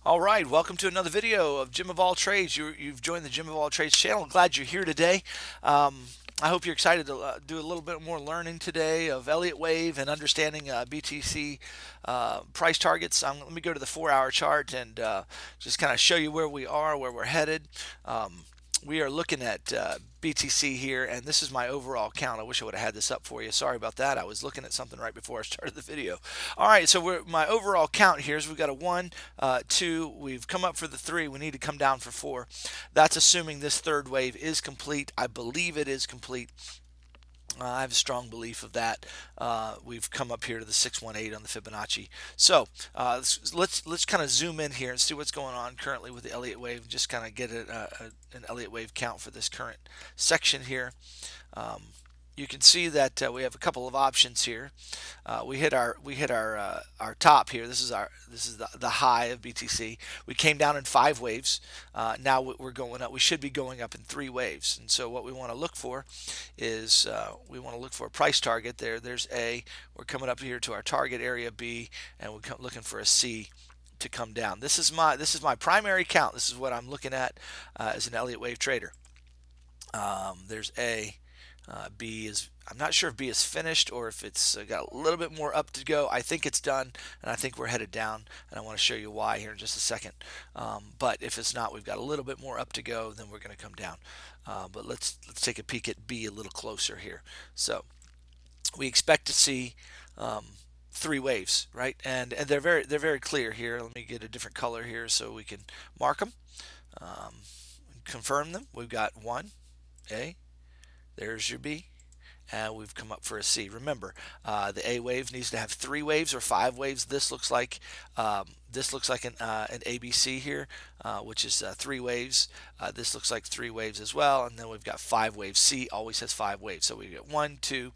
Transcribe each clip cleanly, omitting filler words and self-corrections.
All right, welcome to another video of Jim of All Trades. You've joined the Jim of All Trades channel. Glad you're here today. I hope you're excited to do a little bit more learning today of Elliott Wave and understanding BTC price targets. Let me go to the 4-hour chart and just kind of show you where we are, where we're headed. We are looking at BTC here, and this is my overall count. I wish I would have had this up for you. Sorry about that. I was looking at something right before I started the video. All right, so my overall count here is we've got a 1, 2. We've come up for the 3. We need to come down for 4. That's assuming this third wave is complete. I believe it is complete. I have a strong belief of that. We've come up here to the 618 on the Fibonacci. So let's kind of zoom in here and see what's going on currently with the Elliott wave. Just kind of get an Elliott wave count for this current section here. You can see that we have a couple of options here. We hit our top here. This is the high of BTC. We came down in 5 waves. Now we're going up. We should be going up in 3 waves. And so what we want to look for is we want to look for a price target there. There's A. We're coming up here to our target area B, and we're looking for a C to come down. This is my primary count. This is what I'm looking at as an Elliott wave trader. There's A. B is, I'm not sure if B is finished or if it's got a little bit more up to go. I think it's done, and I think we're headed down, and I want to show you why here in just a second. But if it's not, we've got a little bit more up to go, then we're going to come down. But let's take a peek at B a little closer here. So we expect to see 3 waves, right? And they're very clear here. Let me get a different color here so we can mark them, confirm them. We've got 1, A. There's your B, and we've come up for a C. Remember, the A wave needs to have 3 waves or 5 waves. This looks like an ABC here, which is 3 waves. This looks like 3 waves as well, and then we've got 5 waves. C always has 5 waves, so we get 1, 2,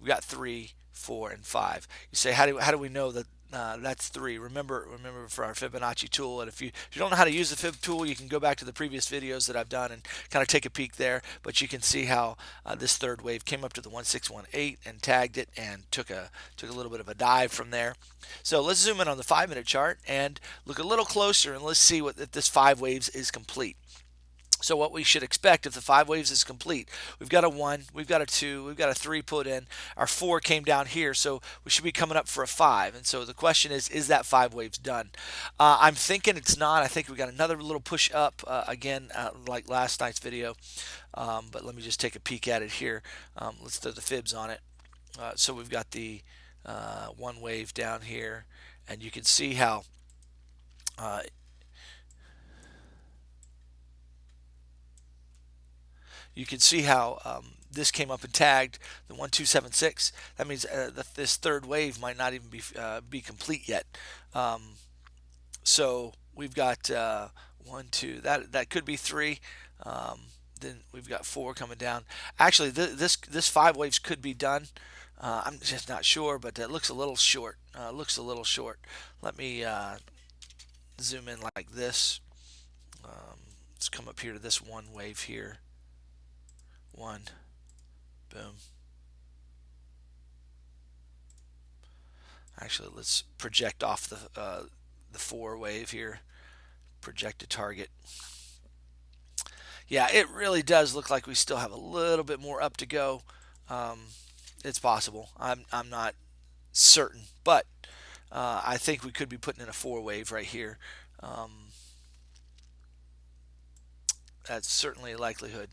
we got 3, 4, and 5. You say, how do we know that? That's 3. Remember for our Fibonacci tool, and if you don't know how to use the Fib tool, you can go back to the previous videos that I've done and kind of take a peek there. But you can see how this third wave came up to the 1618 and tagged it and took a little bit of a dive from there. So let's zoom in on the 5-minute chart and look a little closer, and let's see if this 5 waves is complete. So what we should expect if the 5 waves is complete, we've got a 1, we've got a 2, we've got a 3 put in. Our 4 came down here, so we should be coming up for a 5. And so the question is that 5 waves done? I'm thinking it's not. I think we got another little push up again, like last night's video. But let me just take a peek at it here. Let's throw the fibs on it. So we've got the 1 wave down here, and you can see how this came up and tagged the 1276. That means that this third wave might not even be complete yet. So we've got 1, 2. That could be 3. Then we've got 4 coming down. Actually, this 5 waves could be done. I'm just not sure, but it looks a little short. Let me zoom in like this. Let's come up here to this 1 wave here. 1, boom. Actually, let's project off the 4 wave here. Project a target. Yeah, it really does look like we still have a little bit more up to go. It's possible. I'm not certain, but I think we could be putting in a 4 wave right here. That's certainly a likelihood.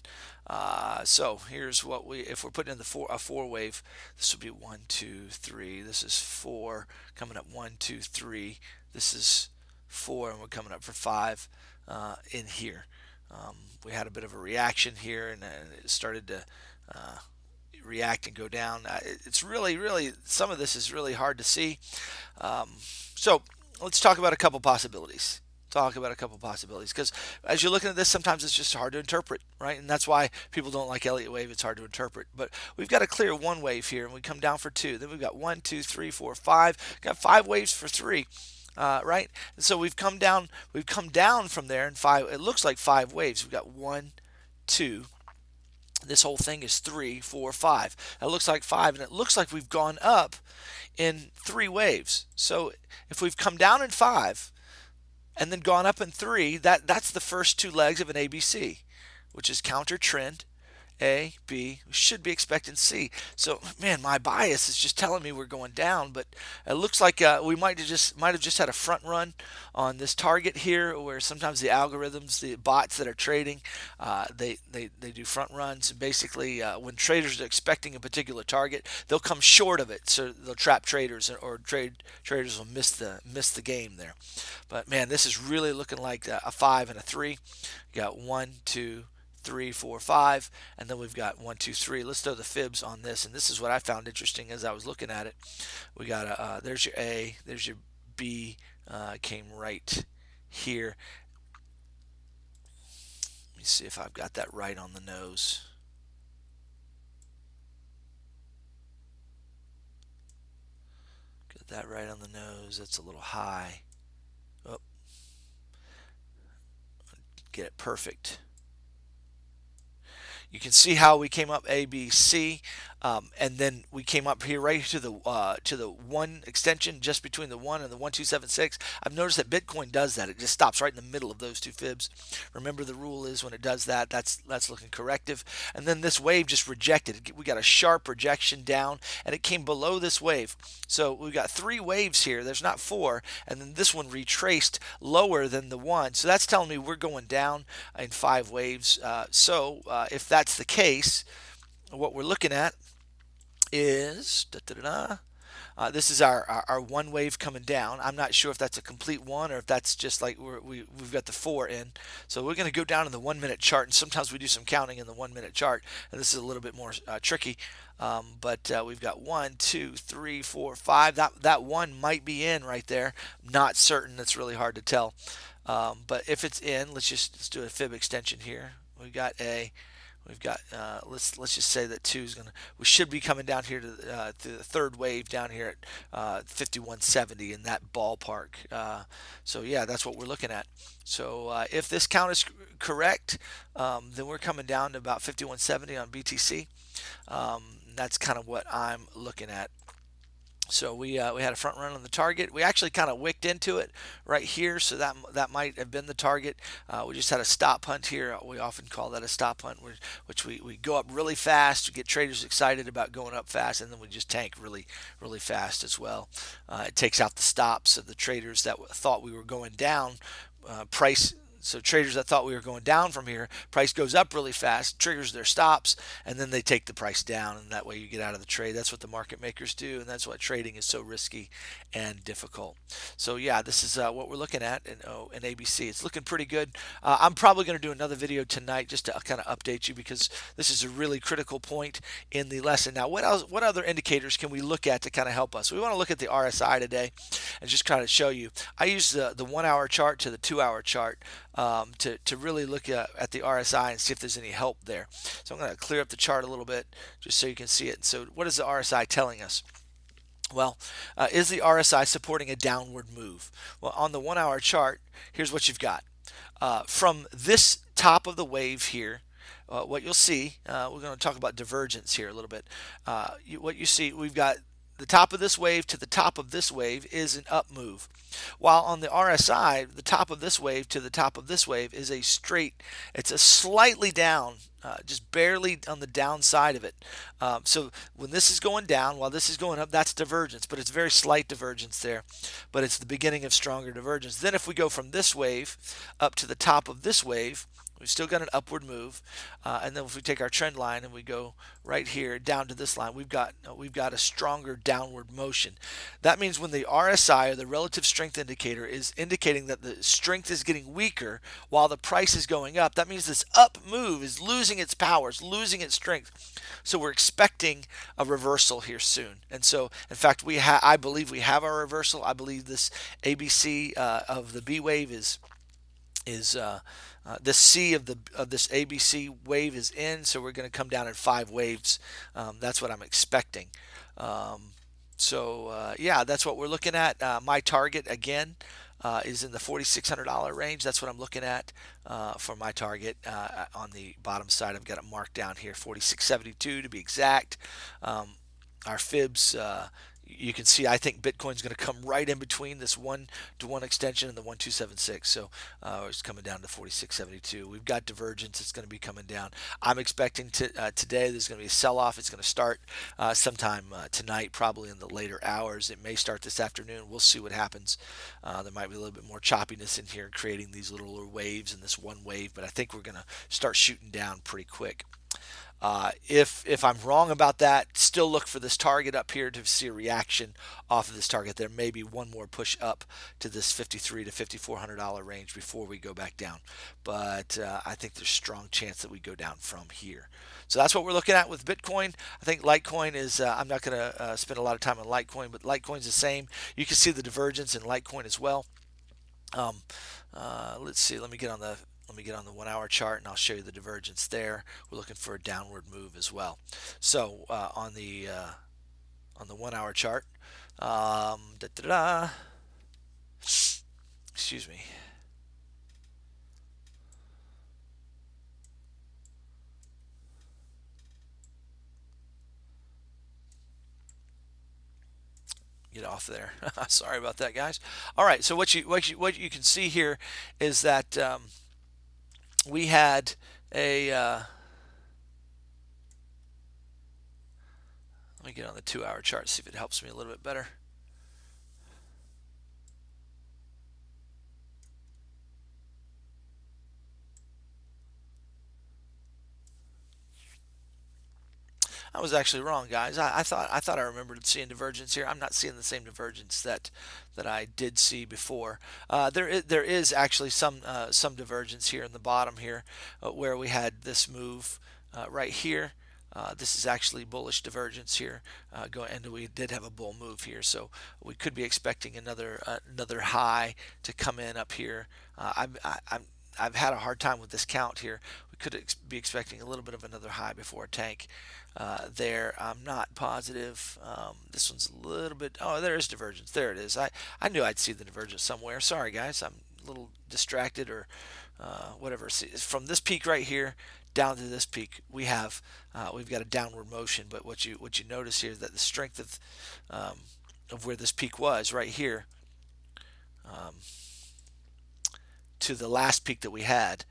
So here's what if we're putting in a 4 wave, this would be 1, 2, 3. This is 4 coming up. 1, 2, 3. This is 4, and we're coming up for 5 in here. We had a bit of a reaction here, and it started to react and go down. It's really some of this is really hard to see. So let's talk about a couple possibilities. Because as you're looking at this, sometimes it's just hard to interpret, right? And that's why people don't like Elliott wave. It's hard to interpret. But we've got a clear 1 wave here, and we come down for 2. Then we've got 1, 2, 3, 4, 5. We've got 5 waves for 3, right? And so we've come down from there in 5. It looks like 5 waves. We've got 1, 2. This whole thing is 3, 4, 5. That looks like 5, and it looks like we've gone up in 3 waves. So if we've come down in 5, and then gone up in three. That's the first two legs of an ABC, which is counter trend. A, B, we should be expecting C. So, man, my bias is just telling me we're going down, but it looks like we might have just had a front run on this target here, where sometimes the algorithms, the bots that are trading, they do front runs. Basically, when traders are expecting a particular target, they'll come short of it, so they'll trap traders, or traders will miss the game there. But man, this is really looking like a five and a three. You got one, two, three, four, five, and then we've got one, two, three. Let's throw the fibs on this, and this is what I found interesting as I was looking at it. We got there's your A, there's your B, came right here. Let me see if I've got that right on the nose. Got that right on the nose. That's a little high. Oh, get it perfect. You can see how we came up A, B, C, and then we came up here right to the one extension just between the one and the 1276. I've noticed that Bitcoin does that. It just stops right in the middle of those two fibs. Remember, the rule is when it does that, that's looking corrective. And then this wave just rejected. We got a sharp rejection down, and it came below this wave. So we've got three waves here. There's not four, and then this one retraced lower than the one. So that's telling me we're going down in five waves. If that's the case, what we're looking at is this is our one wave coming down. I'm not sure if that's a complete one or if that's just like we've got the four in. So we're going to go down in the 1 minute chart, and sometimes we do some counting in the 1 minute chart, and this is a little bit more tricky. But we've got one, two, three, four, five. That one might be in right there. Not certain. It's really hard to tell. But if it's in, let's do a fib extension here. We got A. We've got let's just say that two is we should be coming down here to the third wave down here at 5170 in that ballpark. So yeah, that's what we're looking at. So if this count is correct, then we're coming down to about 5170 on BTC. That's kind of what I'm looking at. So we had a front run on the target. We actually kind of wicked into it right here, so that might have been the target. We just had a stop hunt here. We often call that a stop hunt, which we go up really fast. We get traders excited about going up fast, and then we just tank really, really fast as well. It takes out the stops of the traders that thought we were going down. Price So traders that thought we were going down from here, price goes up really fast, triggers their stops, and then they take the price down, and that way you get out of the trade. That's what the market makers do, and that's why trading is so risky and difficult. So yeah, this is what we're looking at in ABC. It's looking pretty good. I'm probably going to do another video tonight just to kind of update you, because this is a really critical point in the lesson. Now, what else? What other indicators can we look at to kind of help us? We want to look at the RSI today and just kind of show you. I use the 1 hour chart to the 2 hour chart to really look at the RSI and see if there's any help there. So I'm going to clear up the chart a little bit just so you can see it. So what is the RSI telling us? Well, is the RSI supporting a downward move? Well, on the 1 hour chart, here's what you've got. From this top of the wave here, what you'll see, we're going to talk about divergence here a little bit. What you see, we've got the top of this wave to the top of this wave is an up move. While on the RSI, the top of this wave to the top of this wave is a straight, it's a slightly down, just barely on the downside of it. So when this is going down, while this is going up, that's divergence, but it's very slight divergence there. But it's the beginning of stronger divergence. Then if we go from this wave up to the top of this wave, we've still got an upward move, and then if we take our trend line and we go right here down to this line, we've got a stronger downward motion. That means when the RSI, or the relative strength indicator, is indicating that the strength is getting weaker while the price is going up, that means this up move is losing its powers, losing its strength. So we're expecting a reversal here soon. And so, in fact, I believe we have our reversal. I believe this ABC of the B wave is the C of this ABC wave is in, so we're going to come down in 5 waves. That's what I'm expecting. Yeah, that's what we're looking at. My target again is in the $4,600 range. That's what I'm looking at for my target. On the bottom side, I've got it marked down here, 46.72 to be exact. Our fibs, you can see I think Bitcoin's going to come right in between this 1 to 1 extension and the 1276. So it's coming down to 46.72. We've got divergence. It's going to be coming down. I'm expecting today there's going to be a sell-off. It's going to start sometime tonight, probably in the later hours. It may start this afternoon. We'll see what happens. There might be a little bit more choppiness in here, creating these little waves in this one wave, but I think we're going to start shooting down pretty quick. If I'm wrong about that, still look for this target up here to see a reaction off of this target. There may be one more push up to this $53 to $5,400 range before we go back down, but I think there's strong chance that we go down from here. So that's what we're looking at with Bitcoin. I think Litecoin is. I'm not going to spend a lot of time on Litecoin, but Litecoin's the same. You can see the divergence in Litecoin as well. Let's see. Let me get on the 1 hour chart and I'll show you the divergence there. We're looking for a downward move as well. So on the 1 hour chart, excuse me. Get off there. Sorry about that, guys. All right. So what you can see here is that we had a let me get on the 2 hour chart, see if it helps me a little bit better. I was actually wrong, guys. I thought I remembered seeing divergence here. I'm not seeing the same divergence that I did see before. There is actually some divergence here in the bottom here, where we had this move right here. This is actually bullish divergence here, and we did have a bull move here, so we could be expecting another high to come in up here. I've had a hard time with this count here. We could be expecting a little bit of another high before a tank there. I'm not positive. This one's a little bit. Oh, there is divergence. There it is. I knew I'd see the divergence somewhere. Sorry, guys. I'm a little distracted or whatever. See, from this peak right here down to this peak, we've got a downward motion. But what you notice here is that the strength of where this peak was right here to the last peak that we had,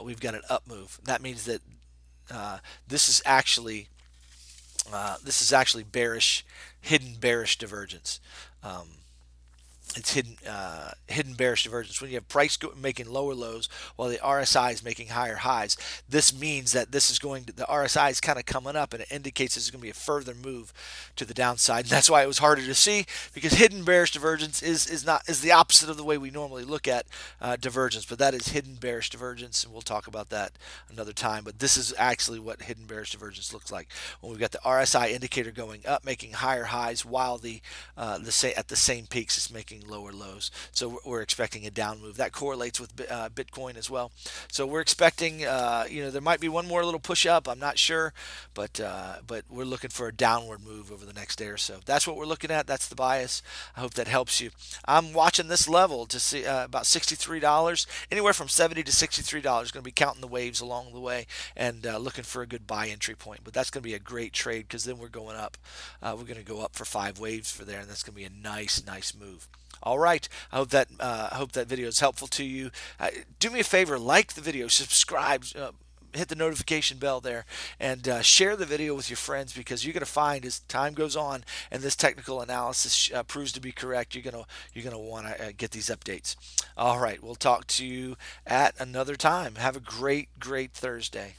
we've got an up move. That means that this is actually bearish, hidden bearish divergence. It's hidden bearish divergence. When you have price making lower lows while the RSI is making higher highs, this means that this is the RSI is kind of coming up, and it indicates there's going to be a further move to the downside. And that's why it was harder to see, because hidden bearish divergence is the opposite of the way we normally look at divergence. But that is hidden bearish divergence, and we'll talk about that another time. But this is actually what hidden bearish divergence looks like, when we've got the RSI indicator going up, making higher highs, while at the same peaks it's making lower lows. So we're expecting a down move. That correlates with Bitcoin as well. So we're expecting, there might be one more little push up. I'm not sure, but we're looking for a downward move over the next day or so. That's what we're looking at. That's the bias. I hope that helps you. I'm watching this level to see about $63, anywhere from $70 to $63. Going to be counting the waves along the way and looking for a good buy entry point. But that's going to be a great trade, because then we're going up. We're going to go up for 5 waves for there, and that's going to be a nice move. All right. I hope that video is helpful to you. Do me a favor, like the video, subscribe, hit the notification bell there, and share the video with your friends, because you're going to find, as time goes on and this technical analysis proves to be correct, you're gonna want to get these updates. All right. We'll talk to you at another time. Have a great Thursday.